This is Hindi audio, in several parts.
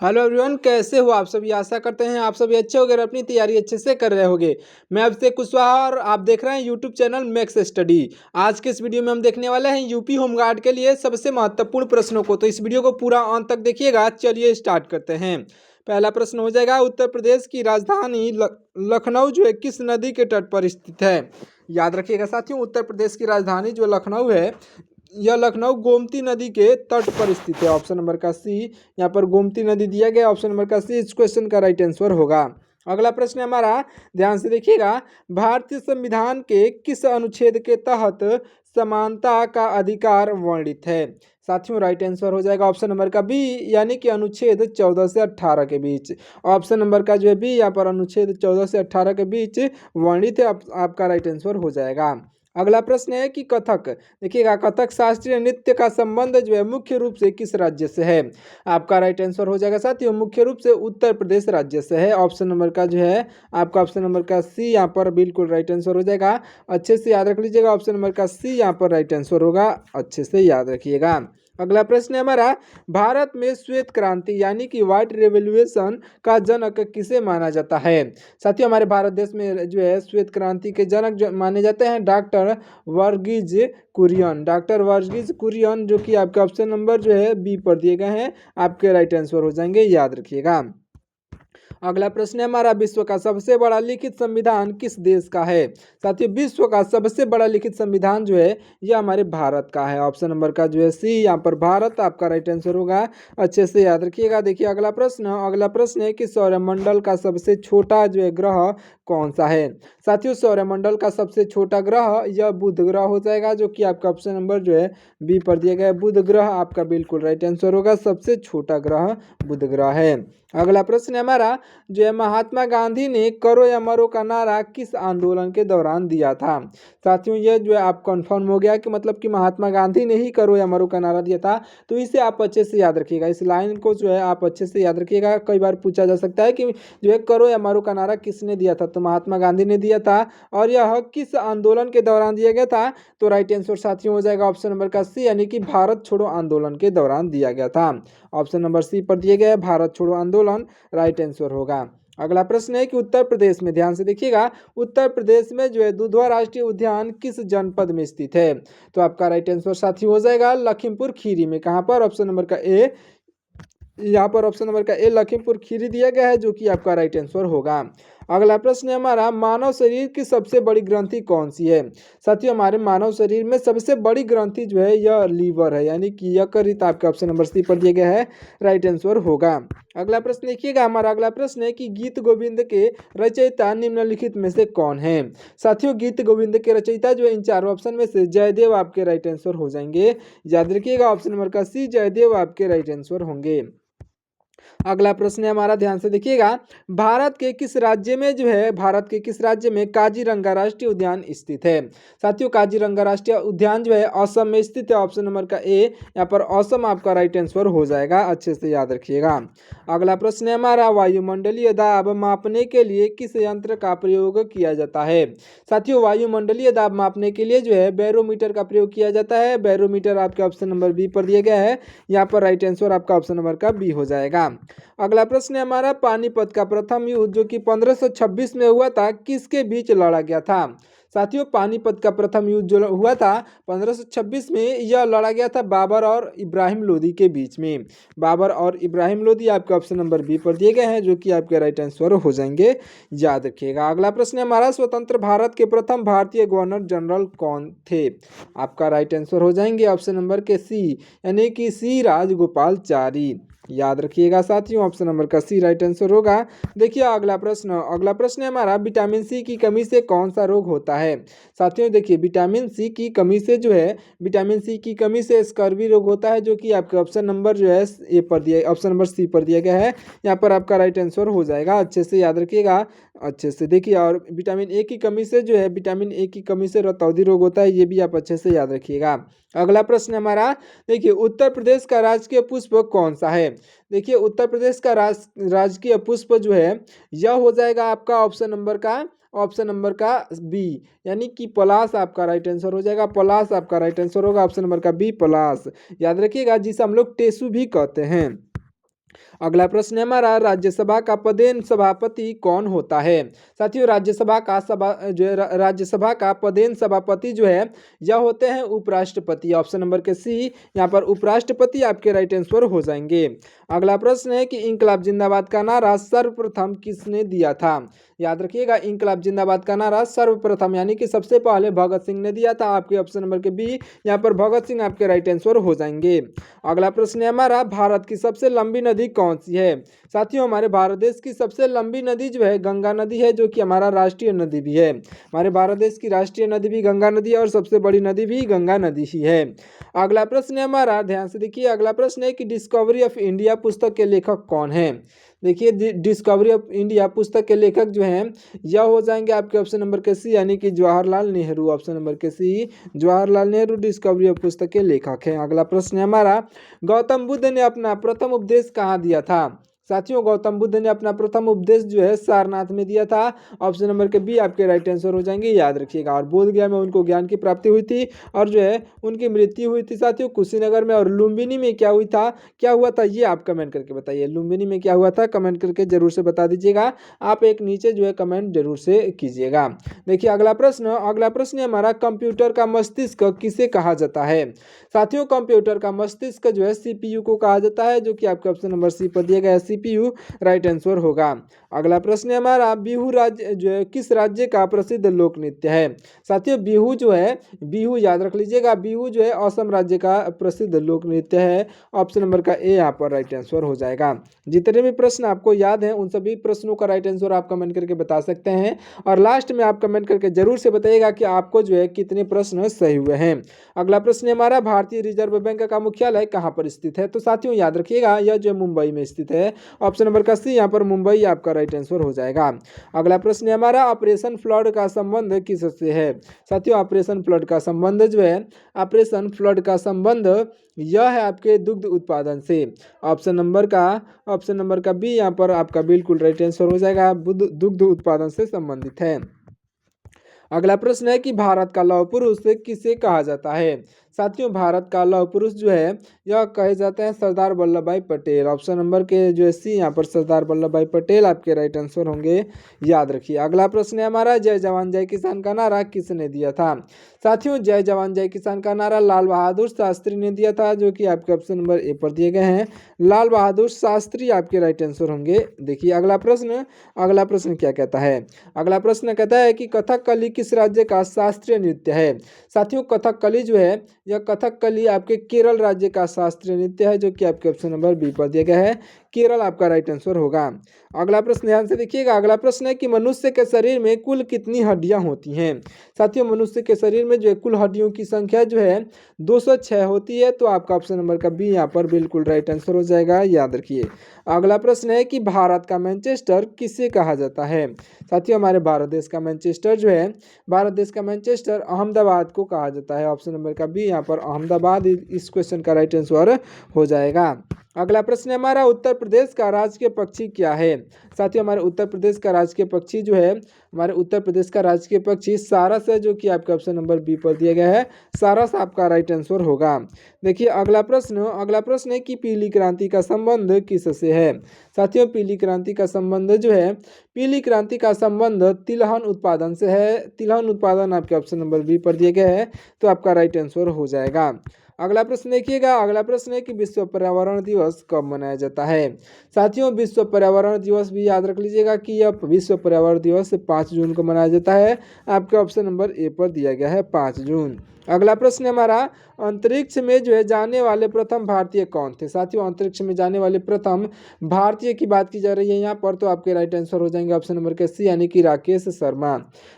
हेलो एवरीवन, कैसे हो आप सभी। आशा करते हैं आप सभी अच्छे होंगे और अपनी तैयारी अच्छे से कर रहे होंगे। मैं अभिषेक कुशवाहा और आप देख रहे हैं यूट्यूब चैनल मैक्स स्टडी। आज के इस वीडियो में हम देखने वाले हैं यूपी होमगार्ड के लिए सबसे महत्वपूर्ण प्रश्नों को। तो इस वीडियो को पूरा अंत तक देखिएगा। चलिए स्टार्ट करते हैं। पहला प्रश्न हो जाएगा, उत्तर प्रदेश की राजधानी लखनऊ जो है किस नदी के तट पर स्थित है। याद रखिएगा साथियों, उत्तर प्रदेश की राजधानी जो लखनऊ है, यह लखनऊ गोमती नदी के तट पर स्थित है। ऑप्शन नंबर का सी, यहाँ पर गोमती नदी दिया गया। ऑप्शन नंबर का सी इस क्वेश्चन का राइट आंसर होगा। अगला प्रश्न हमारा, ध्यान से देखिएगा, भारतीय संविधान के किस अनुच्छेद के तहत समानता का अधिकार वर्णित है। साथियों राइट आंसर हो जाएगा ऑप्शन नंबर का बी, यानी कि अनुच्छेद 14 से 18 के बीच। ऑप्शन नंबर का जो है बी, यहाँ पर अनुच्छेद 14 से 18 के बीच वर्णित है। आपका राइट आंसर हो जाएगा। अगला प्रश्न है कि कथक, देखिएगा, कथक शास्त्रीय नृत्य का संबंध जो है मुख्य रूप से किस राज्य से है। आपका राइट आंसर हो जाएगा साथियों, मुख्य रूप से उत्तर प्रदेश राज्य से है। ऑप्शन नंबर का जो है आपका ऑप्शन नंबर का सी यहाँ पर बिल्कुल राइट आंसर हो जाएगा। अच्छे से याद रख लीजिएगा, ऑप्शन नंबर का सी यहाँ पर राइट आंसर होगा। अच्छे से याद रखिएगा। अगला प्रश्न है हमारा, भारत में श्वेत क्रांति यानी कि व्हाइट रेवोल्यूशन का जनक किसे माना जाता है। साथियों हमारे भारत देश में जो है श्वेत क्रांति के जनक जो माने जाते हैं डॉक्टर वर्गीज कुरियन। डॉक्टर वर्गीज कुरियन, जो कि आपका ऑप्शन नंबर जो है बी पर दिए गए हैं, आपके राइट आंसर हो जाएंगे। याद रखिएगा। अगला प्रश्न है हमारा, विश्व का सबसे बड़ा लिखित संविधान किस देश का है। साथियों विश्व का सबसे बड़ा लिखित संविधान जो है यह हमारे भारत का है। ऑप्शन नंबर का जो है सी, यहाँ पर भारत आपका राइट आंसर होगा। अच्छे से याद रखिएगा। देखिए अगला प्रश्न है कि सौरमंडल का सबसे छोटा जो है ग्रह कौन सा है। साथियों सौरमंडल का सबसे छोटा ग्रह यह बुध ग्रह हो जाएगा, जो कि आपका ऑप्शन नंबर जो है बी पर दिया गया है। बुध ग्रह आपका बिल्कुल राइट आंसर होगा। सबसे छोटा ग्रह बुध ग्रह है। अगला प्रश्न है हमारा, जो है महात्मा गांधी ने करो या मरो का नारा किस आंदोलन के दौरान दिया था। साथियों ये जो है आप कंफर्म हो गया कि मतलब कि महात्मा गांधी ने ही करो या मरो का नारा दिया था। तो इसे आप अच्छे से याद रखिएगा। इस लाइन को जो है आप अच्छे से याद रखिएगा। कई बार पूछा जा सकता है कि जो है करो या मरो का नारा किसने दिया था, तो महात्मा गांधी ने दिया था। और यह किस आंदोलन के दौरान दिया गया था, तो राइट आंसर साथियों हो जाएगा ऑप्शन नंबर का सी, यानी कि भारत छोड़ो आंदोलन के दौरान दिया गया था। ऑप्शन नंबर सी पर दिए गए भारत छोड़ो आंदोलन राइट आंसर होगा। अगला प्रश्न है कि उत्तर प्रदेश में, ध्यान से देखिएगा, उत्तर प्रदेश में जो है दुधवा राष्ट्रीय उद्यान किस जनपद में स्थित है। तो आपका राइट आंसर साथी हो जाएगा लखीमपुर खीरी में। कहां पर, ऑप्शन नंबर का ए, यहाँ पर ऑप्शन नंबर का ए लखीमपुर खीरी दिया गया है, जो कि आपका राइट आंसर होगा। अगला प्रश्न है हमारा, मानव शरीर की सबसे बड़ी ग्रंथि कौन सी है। साथियों हमारे मानव शरीर में सबसे बड़ी ग्रंथि जो है यह लीवर है, यानी कि यकृत आपका ऑप्शन नंबर सी पर दिया गया है, राइट आंसर होगा। अगला प्रश्न देखिएगा, हमारा अगला प्रश्न है कि गीत गोविंद के रचयिता निम्नलिखित में से कौन है। साथियों गीत गोविंद के रचयिता जो है इन चारों ऑप्शन में से जयदेव आपके राइट आंसर हो जाएंगे। याद रखिएगा ऑप्शन नंबर का सी, जयदेव आपके राइट आंसर होंगे। अगला प्रश्न है हमारा, ध्यान से देखिएगा, भारत के किस राज्य में काजीरंगा राष्ट्रीय उद्यान स्थित है। साथियों काजीरंगा राष्ट्रीय उद्यान जो है असम में स्थित है। ऑप्शन नंबर का ए, यहाँ पर असम आपका राइट आंसर हो जाएगा। अच्छे से याद रखिएगा। अगला प्रश्न है हमारा, वायुमंडलीय दाब मापने के लिए किस यंत्र का प्रयोग किया जाता है। साथियों वायुमंडलीय दाब मापने के लिए जो है बैरोमीटर का प्रयोग किया जाता है। बैरोमीटर आपके ऑप्शन नंबर बी पर दिया गया है। यहाँ पर राइट आंसर आपका ऑप्शन नंबर का बी हो जाएगा। अगला प्रश्न है हमारा, पानीपत का प्रथम युद्ध जो कि 1526 में हुआ था किसके बीच लड़ा गया था। साथियों पानीपत का प्रथम युद्ध जो हुआ था 1526 में, यह लड़ा गया था बाबर और इब्राहिम लोदी के बीच में। बाबर और इब्राहिम लोदी आपके ऑप्शन नंबर बी पर दिए गए हैं, जो कि आपके राइट आंसर हो जाएंगे। याद रखिएगा। अगला प्रश्न है हमारा, स्वतंत्र भारत के प्रथम भारतीय गवर्नर जनरल कौन थे। आपका राइट आंसर हो जाएंगे ऑप्शन नंबर के सी, यानी कि सी राजगोपालचारी। याद रखिएगा साथियों ऑप्शन नंबर का सी राइट आंसर होगा। देखिए अगला प्रश्न है हमारा, विटामिन सी की कमी से कौन सा रोग होता है। साथियों देखिए विटामिन सी की कमी से जो है, विटामिन सी की कमी से स्कर्वी रोग होता है, जो कि आपके ऑप्शन नंबर जो है ए पर दिया, ऑप्शन नंबर सी पर दिया गया है। यहाँ पर आपका राइट आंसर हो जाएगा। अच्छे से याद रखिएगा। अच्छे से देखिए, और विटामिन ए की कमी से जो है, विटामिन ए की कमी से रतौंधी रोग होता है, ये भी आप अच्छे से याद रखिएगा। अगला प्रश्न हमारा, देखिए उत्तर प्रदेश का राजकीय पुष्प कौन सा है। देखिए उत्तर प्रदेश का राजकीय पुष्प जो है यह हो जाएगा आपका ऑप्शन नंबर का बी, यानी कि पलाश आपका राइट आंसर हो जाएगा। पलाश आपका राइट आंसर होगा, ऑप्शन नंबर का बी पलाश। याद रखिएगा, जिसे हम लोग टेसू भी कहते हैं। अगला प्रश्न है हमारा, राज्यसभा का पदेन सभापति कौन होता है। साथियों राज्यसभा का पदेन सभापति जो है यह होते हैं उपराष्ट्रपति। ऑप्शन नंबर के सी यहाँ पर उपराष्ट्रपति आपके राइट आंसर हो जाएंगे। अगला प्रश्न है कि इंकलाब जिंदाबाद का नारा सर्वप्रथम किसने दिया था। याद रखिएगा, इंकलाब जिंदाबाद का नारा सर्वप्रथम यानी कि सबसे पहले भगत सिंह ने दिया था। आपके ऑप्शन नंबर के बी यहाँ पर भगत सिंह आपके राइट आंसर हो जाएंगे। अगला प्रश्न है हमारा, भारत की सबसे लंबी नदी कौन सी है। साथियों हमारे भारत देश की सबसे लंबी नदी जो है गंगा नदी है, जो कि हमारा राष्ट्रीय नदी भी है। हमारे भारत देश की राष्ट्रीय नदी भी गंगा नदी है और सबसे बड़ी नदी भी गंगा नदी ही है। अगला प्रश्न है हमारा, ध्यान से देखिए, अगला प्रश्न है कि डिस्कवरी ऑफ इंडिया पुस्तक के लेखक कौन है। देखिए डिस्कवरी ऑफ इंडिया पुस्तक के लेखक जो हैं यह हो जाएंगे आपके ऑप्शन नंबर के सी यानी कि जवाहरलाल नेहरू। ऑप्शन नंबर के सी जवाहरलाल नेहरू डिस्कवरी ऑफ पुस्तक के लेखक हैं। अगला प्रश्न है हमारा, गौतम बुद्ध ने अपना प्रथम उपदेश कहाँ दिया था। साथियों गौतम बुद्ध ने अपना प्रथम उपदेश जो है सारनाथ में दिया था। ऑप्शन नंबर के बी आपके राइट आंसर हो जाएंगे, याद रखिएगा। और बोध गया में उनको ज्ञान की प्राप्ति हुई थी और जो है उनकी मृत्यु हुई थी साथियों कुशीनगर में। और लुम्बिनी में क्या हुआ था ये आप कमेंट करके बताइए। लुम्बिनी में क्या हुआ था कमेंट करके जरूर से बता दीजिएगा। आप एक नीचे जो है कमेंट जरूर से कीजिएगा। देखिए अगला प्रश्न है हमारा, कंप्यूटर का मस्तिष्क किसे कहा जाता है। साथियों कंप्यूटर का मस्तिष्क जो है सीपीयू को कहा जाता है, जो कि आपके ऑप्शन नंबर सी पर दिया गया है सीपीयू राइट आंसर होगा। अगला प्रश्न है हमारा, बिहू राज्य जो है किस राज्य का प्रसिद्ध लोक नृत्य है। साथियों बिहू याद रख लीजिएगा, बिहू जो है असम राज्य का प्रसिद्ध लोक नृत्य है। ऑप्शन नंबर का ए यहाँ पर राइट आंसर हो जाएगा। जितने भी प्रश्न आपको याद हैं उन सभी प्रश्नों का राइट आंसर आप कमेंट करके बता सकते हैं। और लास्ट में आप कमेंट करके जरूर से बताइएगा कि आपको जो है कितने प्रश्न सही हुए हैं। अगला प्रश्न है हमारा, भारतीय रिजर्व बैंक का मुख्यालय कहाँ पर स्थित है। तो साथियों याद रखिएगा यह जो मुंबई में स्थित है। ऑप्शन नंबर का सी यहाँ पर मुंबई आपका राइट आंसर हो जाएगा। अगला प्रश्न है हमारा, ऑपरेशन फ्लड का संबंध किससे है। साथियों ऑपरेशन फ्लड का संबंध यह है आपके दुग्ध उत्पादन से। ऑप्शन नंबर का बी यहाँ पर आपका बिल्कुल राइट आंसर हो जाएगा, दुग्ध उत्पादन से संबंधित है। अगला प्रश्न है कि भारत का लौह पुरुष किसे कहा जाता है। साथियों भारत का लौह पुरुष जो है यह कहे जाते हैं सरदार वल्लभ भाई पटेल। ऑप्शन नंबर के जो है सी यहाँ पर सरदार वल्लभ भाई पटेल आपके राइट आंसर होंगे, याद रखिए। अगला प्रश्न है हमारा, जय जवान जय किसान का नारा किसने दिया था। साथियों जय जवान जय किसान का नारा लाल बहादुर शास्त्री ने दिया था, जो कि आपके ऑप्शन नंबर ए पर दिए गए हैं। लाल बहादुर शास्त्री आपके राइट आंसर होंगे। देखिए अगला प्रश्न क्या कहता है। अगला प्रश्न कहता है कि कथकली किस राज्य का शास्त्रीय नृत्य है। साथियों कथकली जो है यह कथकली आपके केरल राज्य का शास्त्रीय नृत्य है, जो कि आपके ऑप्शन नंबर बी पर दिया गया है, केरल आपका राइट आंसर होगा। अगला प्रश्न ध्यान से देखिएगा। अगला प्रश्न है कि मनुष्य के शरीर में कुल कितनी हड्डियां होती हैं। साथियों मनुष्य के शरीर में जो है कुल हड्डियों की संख्या जो है 206 होती है। तो आपका ऑप्शन नंबर का बी यहाँ पर बिल्कुल राइट आंसर हो जाएगा, याद रखिए। अगला प्रश्न है कि भारत का मैनचेस्टर किसे कहा जाता है। साथियों हमारे भारत देश का मैनचेस्टर अहमदाबाद को कहा जाता है। ऑप्शन नंबर का बी यहाँ पर अहमदाबाद इस क्वेश्चन का राइट आंसर हो जाएगा। अगला प्रश्न है हमारा, उत्तर प्रदेश का राजकीय पक्षी क्या है। साथियों हमारे उत्तर प्रदेश का राजकीय पक्षी सारस है, जो कि आपका ऑप्शन नंबर बी पर दिया गया है, सारस आपका राइट आंसर होगा। देखिए अगला प्रश्न है कि पीली क्रांति का संबंध किससे है। साथियों पीली क्रांति का संबंध तिलहन उत्पादन से है। तिलहन उत्पादन आपके ऑप्शन नंबर बी पर दिए गए हैं, तो आपका राइट आंसर हो जाएगा। अगला प्रश्न देखिएगा। अगला प्रश्न है कि विश्व पर्यावरण दिवस कब मनाया जाता है। साथियों विश्व पर्यावरण दिवस भी याद रख लीजिएगा कि यह विश्व पर्यावरण दिवस 5 जून को मनाया जाता है। आपके ऑप्शन नंबर ए पर दिया गया है 5 जून। अगला प्रश्न है हमारा, अंतरिक्ष में जो है जाने वाले प्रथम भारतीय कौन थे। साथियों अंतरिक्ष में जाने वाले प्रथम भारतीय की बात की जा रही है यहाँ पर, तो आपके राइट आंसर हो जाएंगे ऑप्शन नंबर के सी यानी कि राकेश शर्मा।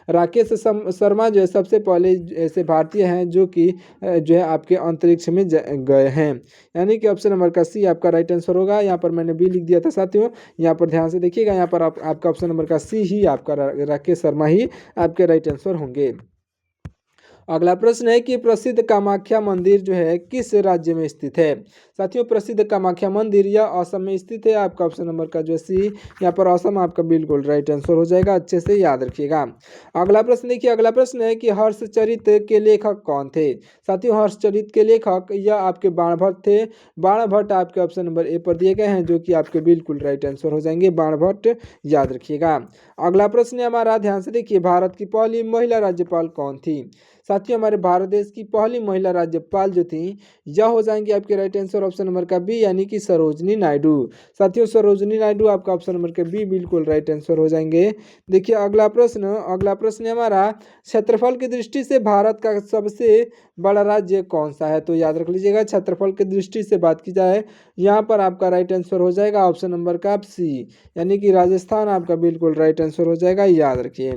राकेश शर्मा जो है सबसे पहले ऐसे भारतीय हैं जो कि जो है आपके अंतरिक्ष में गए हैं, यानी कि ऑप्शन नंबर का सी आपका राइट आंसर होगा। यहाँ पर मैंने बी लिख दिया था साथियों, यहाँ पर ध्यान से देखिएगा। यहाँ पर आपका ऑप्शन नंबर का सी ही आपका राकेश शर्मा ही आपके राइट आंसर होंगे। अगला प्रश्न है कि प्रसिद्ध कामाख्या मंदिर जो है किस राज्य में स्थित है। साथियों, प्रसिद्ध कामाख्या मंदिर यह असम में स्थित है। आपका ऑप्शन नंबर का जो सी यहाँ पर असम आपका बिल्कुल राइट आंसर हो जाएगा, अच्छे से याद रखिएगा। अगला प्रश्न देखिए, अगला प्रश्न है कि हर्षचरित के लेखक कौन थे। साथियों, हर्षचरित के लेखक यह आपके बाणभट्ट थे। बाणभट्ट आपके ऑप्शन नंबर ए पर दिए गए हैं, जो कि आपके बिल्कुल राइट आंसर हो जाएंगे, बाणभट्ट याद रखिएगा। अगला प्रश्न है हमारा, ध्यान से देखिए, भारत की पहली महिला राज्यपाल कौन थी। साथियों, हमारे भारत देश की पहली महिला राज्यपाल जो थी यह हो जाएंगे आपके राइट आंसर ऑप्शन नंबर का बी, यानी कि सरोजनी नायडू। साथियों, सरोजनी नायडू आपका ऑप्शन नंबर का बी बिल्कुल राइट आंसर हो जाएंगे। देखिए अगला प्रश्न है हमारा, क्षेत्रफल की दृष्टि से भारत का सबसे बड़ा राज्य कौन सा है। तो याद रख लीजिएगा, क्षेत्रफल की दृष्टि से बात की जाए यहाँ पर आपका राइट आंसर हो जाएगा ऑप्शन नंबर का सी, यानी कि राजस्थान आपका बिल्कुल राइट आंसर हो जाएगा, याद रखिए।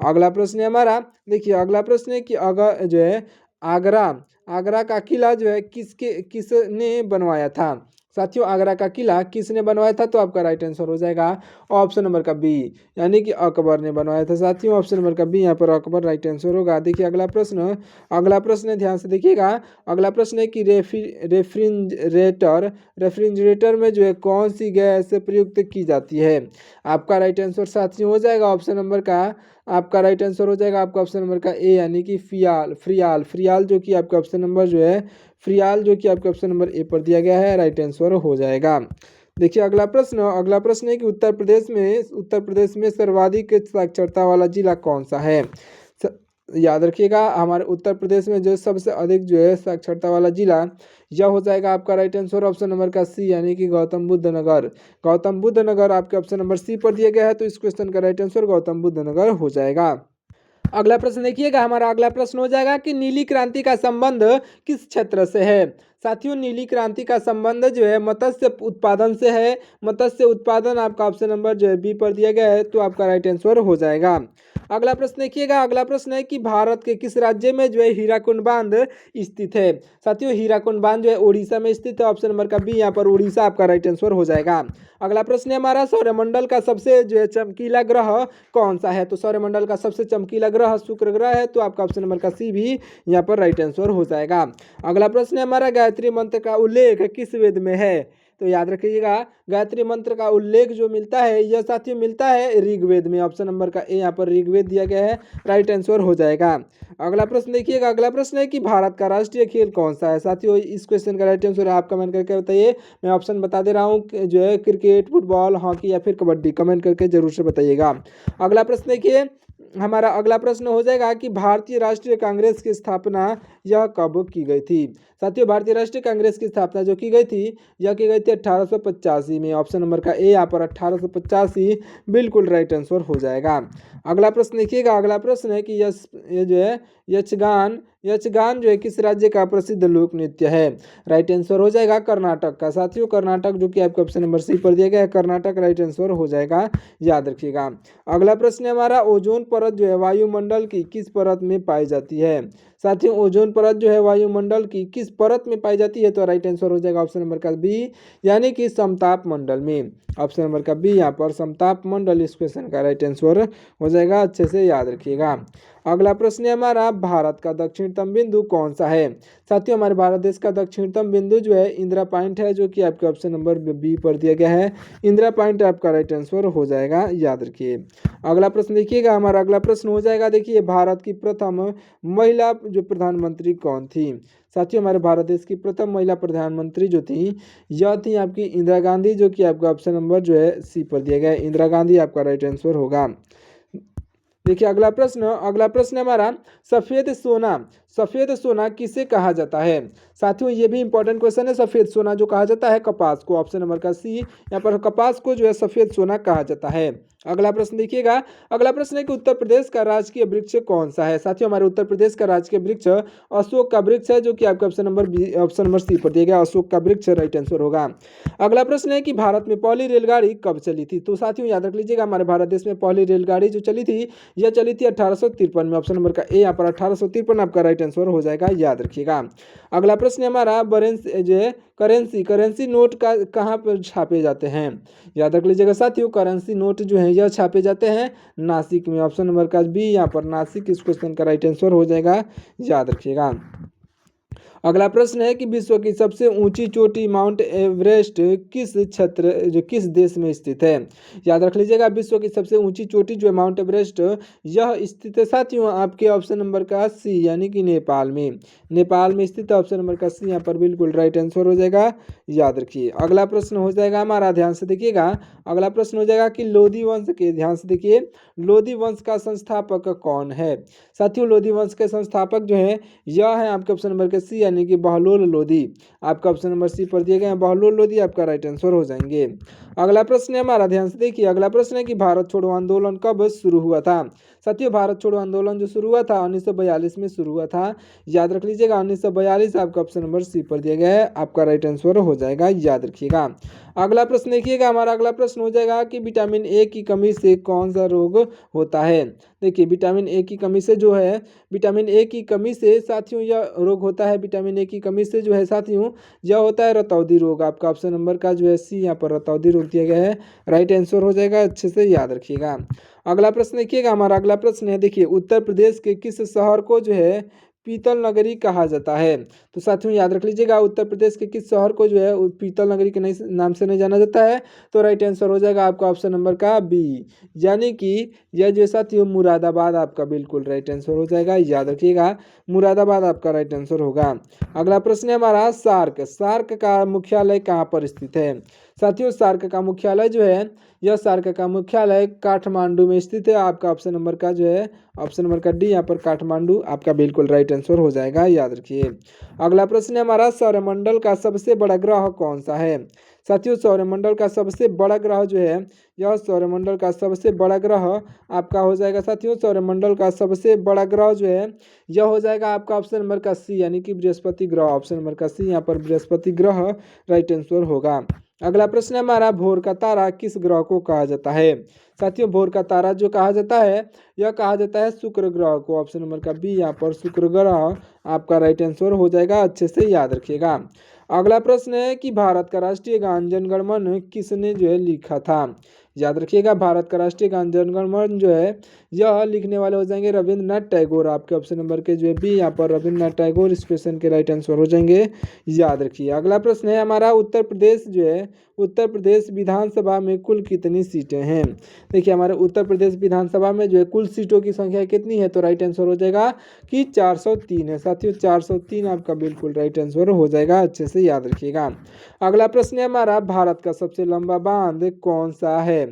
अगला प्रश्न है हमारा, देखिए अगला प्रश्न है कि अगर जो है आगरा आगरा का किला जो है किसने बनवाया था। साथियों, आगरा का किला किसने बनवाया था। तो आपका राइट आंसर हो जाएगा ऑप्शन नंबर का बी, यानी कि अकबर ने बनवाया था। साथियों, ऑप्शन नंबर का बी यहाँ पर अकबर राइट आंसर होगा। देखिए अगला प्रश्न ध्यान से देखिएगा। अगला प्रश्न है कि रेफ्रिजरेटर में जो है कौन सी गैस प्रयुक्त की जाती है। आपका राइट आंसर साथियों हो जाएगा ऑप्शन नंबर का, आपका राइट आंसर हो जाएगा आपका ऑप्शन नंबर का ए, यानी कि फ्रियाल जो कि आपका ऑप्शन नंबर जो है फ्रियाल जो कि आपके ऑप्शन नंबर ए पर दिया गया है, राइट आंसर हो जाएगा। देखिए अगला प्रश्न है कि उत्तर प्रदेश में सर्वाधिक साक्षरता वाला जिला कौन सा है। याद रखिएगा, हमारे उत्तर प्रदेश में जो सबसे अधिक जो है साक्षरता वाला जिला यह हो जाएगा आपका राइट आंसर ऑप्शन नंबर का सी, यानी कि गौतम बुद्ध नगर आपके ऑप्शन नंबर सी पर दिया गया है। तो इस क्वेश्चन का राइट आंसर गौतम बुद्ध नगर हो जाएगा। अगला प्रश्न देखिएगा, हमारा अगला प्रश्न हो जाएगा कि नीली क्रांति का संबंध किस क्षेत्र से है। साथियों, नीली क्रांति का संबंध जो है मत्स्य उत्पादन से है। मत्स्य उत्पादन आपका ऑप्शन नंबर जो है बी पर दिया गया है, तो आपका राइट आंसर हो जाएगा। अगला प्रश्न देखिएगा, अगला प्रश्न है कि भारत के किस राज्य में जो है हीराकुंड बांध स्थित है। साथियों, हीराकुंड बांध जो है उड़ीसा में स्थित है, ऑप्शन नंबर का बी यहाँ पर उड़ीसा आपका राइट आंसर हो जाएगा। अगला प्रश्न है हमारा, सौरमंडल का सबसे जो है चमकीला ग्रह कौन सा है। तो सौरमंडल का सबसे चमकीला ग्रह शुक्र ग्रह है, तो आपका ऑप्शन नंबर का सी भी यहाँ पर राइट आंसर हो जाएगा। अगला प्रश्न है हमारा, गायत्री मंत्र का उल्लेख किस वेद में है। तो याद रखिएगा, गायत्री मंत्र का उल्लेख जो मिलता है यह साथियों मिलता है ऋग्वेद में, ऑप्शन नंबर का ए यहाँ पर ऋग्वेद दिया गया है, राइट आंसर हो जाएगा। अगला प्रश्न देखिएगा, अगला प्रश्न है कि भारत का राष्ट्रीय खेल कौन सा है। साथियों, इस क्वेश्चन का राइट आंसर आप कमेंट करके बताइए। मैं ऑप्शन बता दे रहा हूँ, जो है क्रिकेट, फुटबॉल, हॉकी या फिर कबड्डी, कमेंट करके जरूर से बताइएगा। अगला प्रश्न देखिए, हमारा अगला प्रश्न हो जाएगा कि भारतीय राष्ट्रीय कांग्रेस की स्थापना यह कब की गई थी। साथियों, भारतीय राष्ट्रीय कांग्रेस की स्थापना जो की गई थी यह की गई थी 1885 में, ऑप्शन नंबर का ए यहाँ पर 1885 बिल्कुल राइट आंसर हो जाएगा। अगला प्रश्न देखिएगा, अगला प्रश्न है कि ये जो है यक्षगान जो है किस राज्य का प्रसिद्ध लोक नृत्य है। राइट आंसर हो जाएगा कर्नाटक का। साथियों, कर्नाटक जो कि आपको ऑप्शन नंबर सी पर दिया गया है, कर्नाटक राइट आंसर हो जाएगा, याद रखिएगा। अगला प्रश्न है हमारा, ओजोन परत जो है वायुमंडल की किस परत में पाई जाती है। साथियों, ओजोन परत जो है वायुमंडल की किस परत में पाई जाती है। तो राइट आंसर हो जाएगा ऑप्शन नंबर का बी, यानी कि समताप मंडल में, ऑप्शन नंबर का बी यहाँ पर समताप मंडल इस क्वेश्चन का राइट आंसर हो जाएगा, अच्छे से याद रखिएगा। अगला प्रश्न है हमारा, भारत का दक्षिणतम बिंदु कौन सा है। साथियों, हमारे भारत देश का दक्षिणतम बिंदु जो है इंदिरा पॉइंट है, जो कि आपके ऑप्शन नंबर बी पर दिया गया है, इंदिरा पॉइंट आपका राइट आंसर हो जाएगा, याद रखिए। अगला प्रश्न देखिएगा, हमारा अगला प्रश्न हो जाएगा, देखिए भारत की प्रथम महिला जो प्रधानमंत्री कौन थी। साथियों, हमारे भारत देश की प्रथम महिला प्रधानमंत्री जो थी यह थी आपकी इंदिरा गांधी, जो कि आपका ऑप्शन नंबर जो है सी पर दिया गया है, इंदिरा गांधी आपका राइट आंसर होगा। देखिए अगला प्रश्न हमारा, सफेद सोना किसे कहा जाता है। साथियों, ये भी इंपॉर्टेंट क्वेश्चन है। सफेद सोना जो कहा जाता है कपास को, ऑप्शन नंबर का सी यहाँ पर कपास को जो है सफेद सोना कहा जाता है। अगला प्रश्न देखिएगा, अगला प्रश्न है कि उत्तर प्रदेश का राजकीय वृक्ष कौन सा है। साथियों, हमारे उत्तर प्रदेश का राजकीय वृक्ष अशोक का वृक्ष है, जो कि आपका ऑप्शन नंबर सी पर दिया गया, अशोक का वृक्ष राइट आंसर होगा। अगला प्रश्न है कि भारत में पहली रेलगाड़ी कब चली थी। तो साथियों, याद रख लीजिएगा, हमारे भारत देश में पहली रेलगाड़ी जो चली थी यह चली थी 1853 में, ऑप्शन नंबर का ए यहाँ पर 1853 आपका राइट आंसर हो जाएगा, याद रखिएगा। अगला प्रश्न हमारा, करेंसी नोट का कहाँ पर छापे जाते हैं। याद रख लीजिएगा साथियों, करेंसी नोट जो है यह छापे जाते हैं नासिक में। ऑप्शन नंबर का बी यहाँ पर नासिक इस क्वेश्चन का राइट आंसर हो जाएगा, याद रखिएगा। अगला प्रश्न है कि विश्व की सबसे ऊंची चोटी माउंट एवरेस्ट किस देश में स्थित है। याद रख लीजिएगा, विश्व की सबसे ऊंची चोटी जो है माउंट एवरेस्ट, यह स्थित है साथियों आपके ऑप्शन नंबर का सी यानी कि नेपाल में। नेपाल में स्थित है, ऑप्शन नंबर का सी यहाँ पर बिल्कुल राइट आंसर हो जाएगा, याद रखिए। अगला प्रश्न हो जाएगा हमारा, ध्यान से देखिएगा। अगला प्रश्न हो जाएगा कि लोधी वंश के, ध्यान से देखिए, लोधी वंश का संस्थापक कौन है। साथियों लोधी वंश के संस्थापक जो है यह है आपके ऑप्शन नंबर के सी यानी कि बहलोल लोधी। आपका ऑप्शन नंबर सी पर दिए गए हैं बहलोल लोधी, आपका राइट आंसर हो जाएंगे। अगला प्रश्न है हमारा, ध्यान से देखिए। अगला प्रश्न है कि भारत छोड़ो आंदोलन कब शुरू हुआ था। साथियों भारत छोड़ो आंदोलन जो शुरू हुआ था 1942 में शुरू हुआ था, याद रख लीजिएगा 1942, आपका ऑप्शन नंबर सी पर दिया गया है, आपका राइट आंसर हो जाएगा, याद रखिएगा। अगला प्रश्न देखिएगा हमारा, अगला प्रश्न हो जाएगा कि विटामिन ए की कमी से कौन सा रोग होता है। देखिए विटामिन ए की कमी से जो है, विटामिन ए की कमी से साथियों यह रोग होता है, विटामिन ए की कमी से जो है साथियों यह होता है रतौंधी रोग। आपका ऑप्शन नंबर का जो है सी यहाँ पर रतौंधी रोग दिया गया है, राइट आंसर हो जाएगा, अच्छे से याद रखिएगा। अगला प्रश्न देखिएगा हमारा, अगला प्रश्न है देखिए, उत्तर प्रदेश के किस शहर को जो है पीतल नगरी कहा जाता है। तो साथियों याद रख लीजिएगा, उत्तर प्रदेश के किस शहर को जो है पीतल नगरी के नाम से नहीं जाना जाता है, तो राइट आंसर हो जाएगा आपका ऑप्शन नंबर का बी यानी कि यह जो साथियों मुरादाबाद, आपका बिल्कुल राइट आंसर हो जाएगा, याद रखिएगा, मुरादाबाद आपका राइट आंसर होगा। अगला प्रश्न है हमारा, सार्क, सार्क का मुख्यालय कहाँ पर स्थित है। साथियों सार्क का मुख्यालय जो है, यह सार्क का मुख्यालय काठमांडू में स्थित है। आपका ऑप्शन नंबर का जो है, ऑप्शन नंबर का डी यहाँ पर काठमांडू, आपका बिल्कुल राइट आंसर हो जाएगा, याद रखिए। अगला प्रश्न है हमारा, सौरमंडल का सबसे बड़ा ग्रह कौन सा है। साथियों सौरमंडल का सबसे बड़ा ग्रह जो है, यह सौरमंडल का सबसे बड़ा ग्रह आपका हो जाएगा साथियों, सौरमंडल का सबसे बड़ा ग्रह जो है यह हो जाएगा आपका ऑप्शन नंबर का सी यानी कि बृहस्पति ग्रह। ऑप्शन नंबर का सी यहाँ पर बृहस्पति ग्रह राइट आंसर होगा। अगला प्रश्न है हमारा, भोर का तारा किस ग्रह को कहा जाता है। साथियों भोर का तारा जो कहा जाता है, यह कहा जाता है शुक्र ग्रह को। ऑप्शन नंबर का बी यहाँ पर शुक्र ग्रह, आपका राइट आंसर हो जाएगा, अच्छे से याद रखिएगा। अगला प्रश्न है कि भारत का राष्ट्रीय गान जन गण मन किसने जो है लिखा था। याद रखिएगा, भारत का राष्ट्रीय गान जन गण मन जो है यह लिखने वाले हो जाएंगे रविंद्रनाथ टैगोर। आपके ऑप्शन नंबर के जो है बी यहाँ पर रविंद्रनाथ टैगोर इस क्वेश्चन के राइट आंसर हो जाएंगे, याद रखिए। अगला प्रश्न है हमारा, उत्तर प्रदेश जो है, उत्तर प्रदेश विधानसभा में कुल कितनी सीटें हैं। देखिए हमारे उत्तर प्रदेश विधानसभा में जो है कुल सीटों की संख्या कितनी है, तो राइट आंसर हो जाएगा कि 403 है। साथियों 403 आपका बिल्कुल राइट आंसर हो जाएगा, अच्छे से याद रखिएगा। अगला प्रश्न है हमारा, भारत का सबसे लंबा बांध कौन सा है।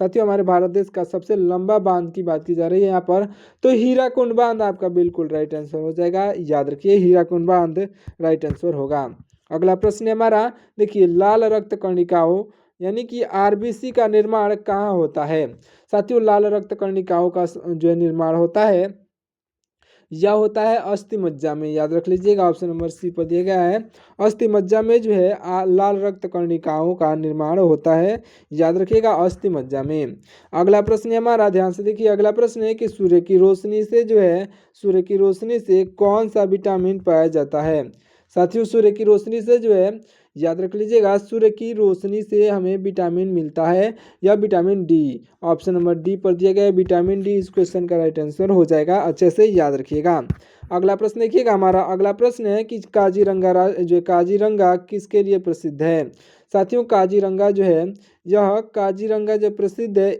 साथियों हमारे भारत देश का सबसे लंबा बांध की बात की जा रही है यहाँ पर, तो हीराकुंड बांध आपका बिल्कुल राइट आंसर हो जाएगा, याद रखिए हीराकुंड बांध राइट आंसर होगा। अगला प्रश्न है हमारा, देखिए लाल रक्त कणिकाओं यानी कि आरबीसी का निर्माण कहाँ होता है। साथियों लाल रक्त कणिकाओं का जो है निर्माण होता है, यह होता है अस्थि मज्जा में। याद रख लीजिएगा, ऑप्शन नंबर सी पर दिया गया है, अस्थि मज्जा में जो है लाल रक्त कणिकाओं का निर्माण होता है, याद रखिएगा अस्थि मज्जा में। अगला प्रश्न है हमारा, ध्यान से देखिए। अगला प्रश्न है कि सूर्य की रोशनी से जो है, सूर्य की रोशनी से कौन सा विटामिन पाया जाता है। साथियों सूर्य की रोशनी से जो है, याद रख लीजिएगा, सूर्य की रोशनी से हमें विटामिन मिलता है, या vitamin D. Option number D पर दिया गया है विटामिन डी, इस क्वेश्चन का राइट आंसर हो जाएगा, अच्छे से याद रखिएगा। अगला प्रश्न देखिएगा हमारा, अगला प्रश्न है कि काजीरंगा जो काजीरंगा किसके लिए प्रसिद्ध है। साथियों काजीरंगा जो है, यह काजीरंगा जो प्रसिद्ध है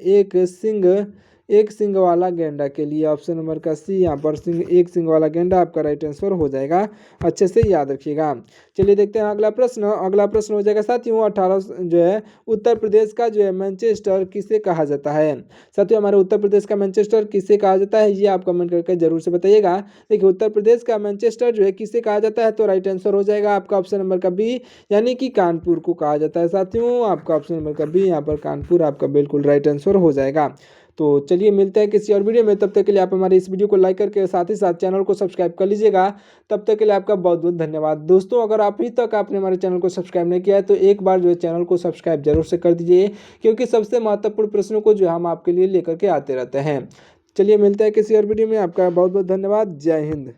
एक सिंग वाला गेंडा के लिए। ऑप्शन नंबर का सी यहाँ पर एक सिंग वाला गेंडा आपका राइट आंसर हो जाएगा, अच्छे से याद रखिएगा। चलिए देखते हैं अगला प्रश्न। अगला प्रश्न हो जाएगा साथियों 18 जो है उत्तर प्रदेश का जो है मैनचेस्टर किसे कहा जाता है। साथियों हमारे उत्तर प्रदेश का मैनचेस्टर किसे कहा जाता है, ये आप कमेंट करके जरूर से बताइएगा। देखिए उत्तर प्रदेश का मैनचेस्टर जो है किसे कहा जाता है, तो राइट आंसर हो जाएगा आपका ऑप्शन नंबर का बी यानी कि कानपुर को कहा जाता है। साथियों आपका ऑप्शन नंबर का बी यहाँ पर कानपुर, आपका बिल्कुल राइट आंसर हो जाएगा। तो चलिए मिलते हैं किसी और वीडियो में, तब तक के लिए आप हमारे इस वीडियो को लाइक करके साथ ही साथ चैनल को सब्सक्राइब कर लीजिएगा। तब तक के लिए आपका बहुत बहुत धन्यवाद। दोस्तों अगर आप अभी तक आपने हमारे चैनल को सब्सक्राइब नहीं किया है तो एक बार जो है चैनल को सब्सक्राइब जरूर से कर दीजिए, क्योंकि सबसे महत्वपूर्ण प्रश्नों को जो हम आपके लिए लेकर के आते रहते हैं। चलिए मिलते हैं किसी और वीडियो में, आपका बहुत बहुत धन्यवाद। जय हिंद।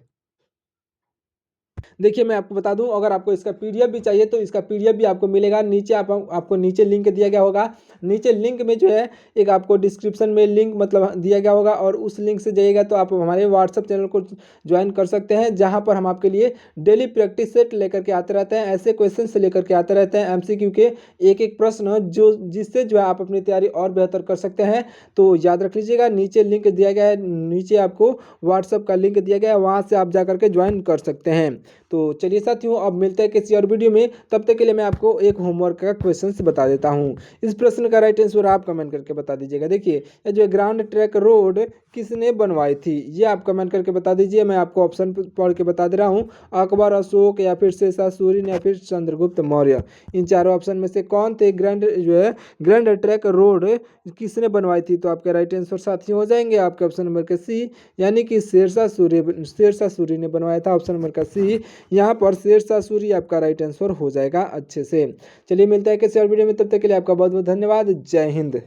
देखिए मैं आपको बता दूं, अगर आपको इसका पीडीएफ भी चाहिए तो इसका पीडीएफ भी आपको मिलेगा। नीचे आपको नीचे लिंक दिया गया होगा। नीचे लिंक में जो है एक आपको डिस्क्रिप्शन में लिंक मतलब दिया गया होगा, और उस लिंक से जाइएगा तो आप हमारे व्हाट्सअप चैनल को ज्वाइन कर सकते हैं, जहां पर हम आपके लिए डेली प्रैक्टिस सेट लेकर के आते रहते हैं। ऐसे क्वेश्चन से लेकर के आते रहते हैं, एमसीक्यू के एक एक प्रश्न जो जिससे जो है आप अपनी तैयारी और बेहतर कर सकते हैं। तो याद रख लीजिएगा, नीचे लिंक दिया गया है, नीचे आपको व्हाट्सअप का लिंक दिया गया है, वहाँ से आप जा करके ज्वाइन कर सकते हैं। तो चलिए साथियों, अब मिलते हैं किसी और वीडियो में। तब तक के लिए मैं आपको एक होमवर्क का क्वेश्चन बता देता हूँ। इस प्रश्न का राइट आंसर आप कमेंट करके बता दीजिएगा। देखिए, ये जो ग्रांड ट्रैंक रोड किसने बनवाई थी, ये आप कमेंट करके बता दीजिए। मैं आपको ऑप्शन पढ़ के बता दे रहा हूँ, अकबर, अशोक, या फिर शेषा सूरी, या फिर चंद्रगुप्त मौर्य। इन चारों ऑप्शन में से कौन थे ग्रैंड ट्रैंक रोड किसने बनवाई थी? तो आपके राइट आंसर साथियों हो जाएंगे आपके ऑप्शन नंबर का सी, यानी कि शेरशाह सूरी ने बनवाया था। ऑप्शन नंबर का सी, यहाँ पर शेरशाह सूरी आपका राइट आंसर हो जाएगा अच्छे से। चलिए मिलता है किसी और वीडियो में, तब तक के लिए आपका बहुत बहुत धन्यवाद। जय हिंद।